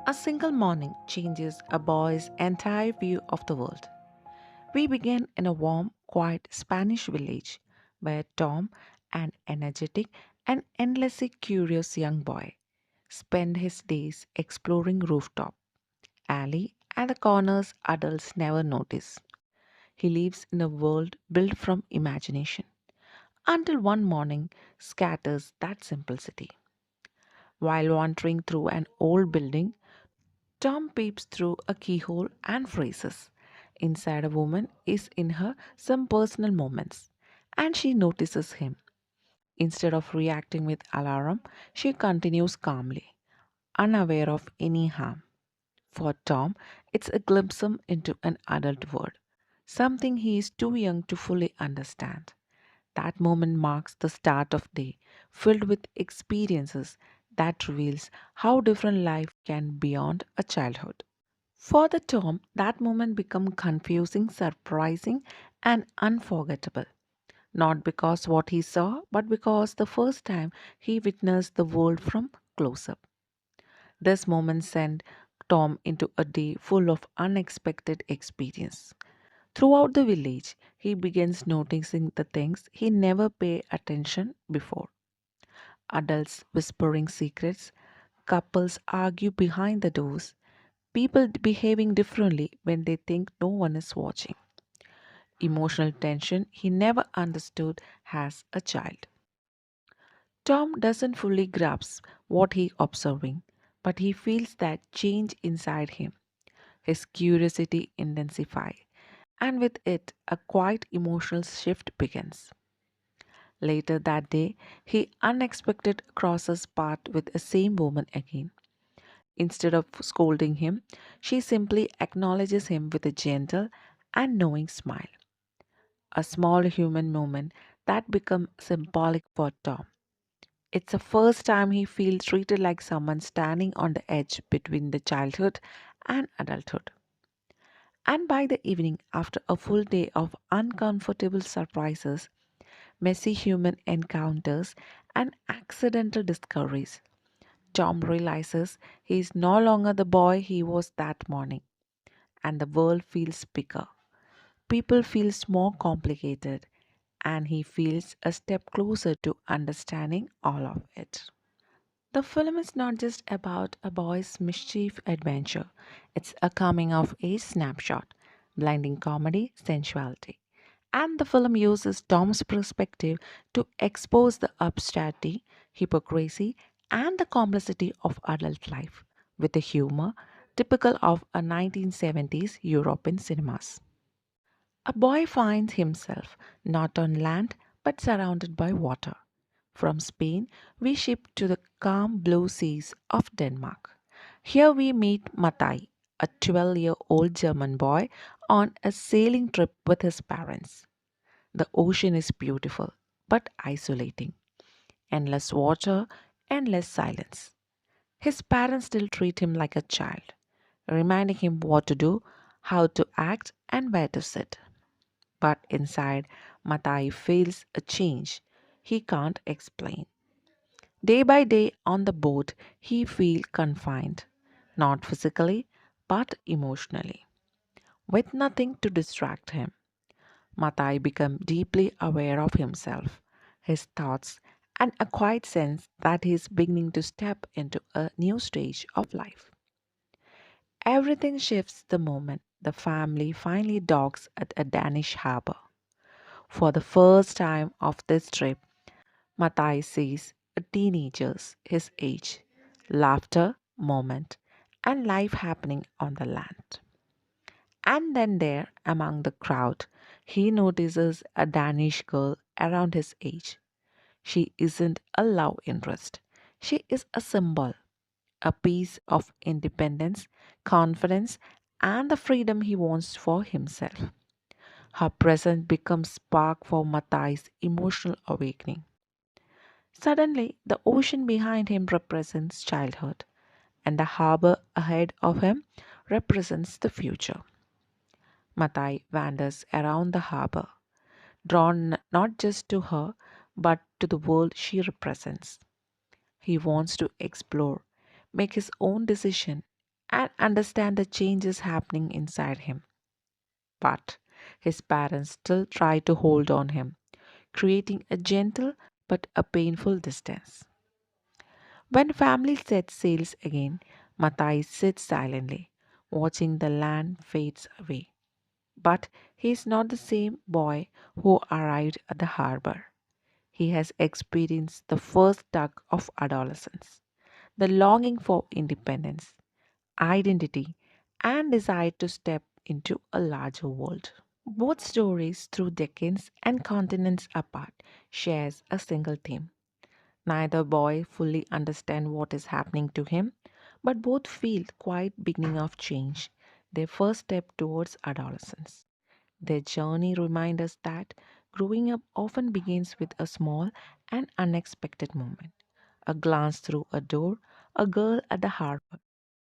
A single morning changes a boy's entire view of the world. We begin in a warm, quiet Spanish village where Tom, an energetic and endlessly curious young boy, spends his days exploring rooftop, alley, and the corners adults never notice. He lives in a world built from imagination until one morning scatters that simplicity. While wandering through an old building, Tom peeps through a keyhole and phrases. Inside a woman is in her some personal moments, and she notices him. Instead of reacting with alarm, she continues calmly, unaware of any harm. For Tom, it's a glimpse into an adult world, something he is too young to fully understand. That moment marks the start of day, filled with experiences that reveals how different life can be beyond a childhood. For the Tom, that moment became confusing, surprising, and unforgettable. Not because what he saw, but because the first time he witnessed the world from close up. This moment sent Tom into a day full of unexpected experience. Throughout the village, he begins noticing the things he never paid attention before. Adults whispering secrets, couples argue behind the doors, people behaving differently when they think no one is watching. Emotional tension he never understood as a child. Tom doesn't fully grasp what he observing, but he feels that change inside him. His curiosity intensifies, and with it a quiet emotional shift begins. Later that day, he unexpectedly crosses path with the same woman again. Instead of scolding him, she simply acknowledges him with a gentle and knowing smile. A small human moment that becomes symbolic for Tom. It's the first time he feels treated like someone standing on the edge between the childhood and adulthood. And by the evening, after a full day of uncomfortable surprises, messy human encounters, and accidental discoveries, Tom realizes he is no longer the boy he was that morning, and the world feels bigger. People feels more complicated, and he feels a step closer to understanding all of it. The film is not just about a boy's mischief adventure, it's a coming of age snapshot, blending comedy, sensuality. And the film uses Tom's perspective to expose the absurdity, hypocrisy, and the complexity of adult life with a humor typical of a 1970s European cinemas. A boy finds himself not on land but surrounded by water. From Spain, we ship to the calm blue seas of Denmark. Here we meet Matai, a 12-year-old German boy on a sailing trip with his parents. The ocean is beautiful but isolating. Endless water, endless silence. His parents still treat him like a child, reminding him what to do, how to act, and where to sit. But inside, Matai feels a change he can't explain. Day by day on the boat, he feels confined, not physically, but emotionally, with nothing to distract him. Matai becomes deeply aware of himself, his thoughts, and a quiet sense that he is beginning to step into a new stage of life. Everything shifts the moment the family finally docks at a Danish harbor. For the first time of this trip, Matai sees teenagers his age, laughter, moment, and life happening on the land. And then there, among the crowd, he notices a Danish girl around his age. She isn't a love interest. She is a symbol, a piece of independence, confidence, and the freedom he wants for himself. Her presence becomes spark for Matai's emotional awakening. Suddenly, the ocean behind him represents childhood, and the harbor ahead of him represents the future. Matai wanders around the harbor, drawn not just to her, but to the world she represents. He wants to explore, make his own decision, and understand the changes happening inside him. But his parents still try to hold on him, creating a gentle but a painful distance. When family sets sails again, Matai sits silently, watching the land fades away. But he is not the same boy who arrived at the harbor. He has experienced the first tug of adolescence, the longing for independence, identity, and desire to step into a larger world. Both stories, through decades and continents apart, shares a single theme. Neither boy fully understand what is happening to him, but both feel quite beginning of change, their first step towards adolescence. Their journey reminds us that growing up often begins with a small and unexpected moment, a glance through a door, a girl at the harbor,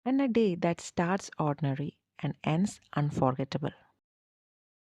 and a day that starts ordinary and ends unforgettable.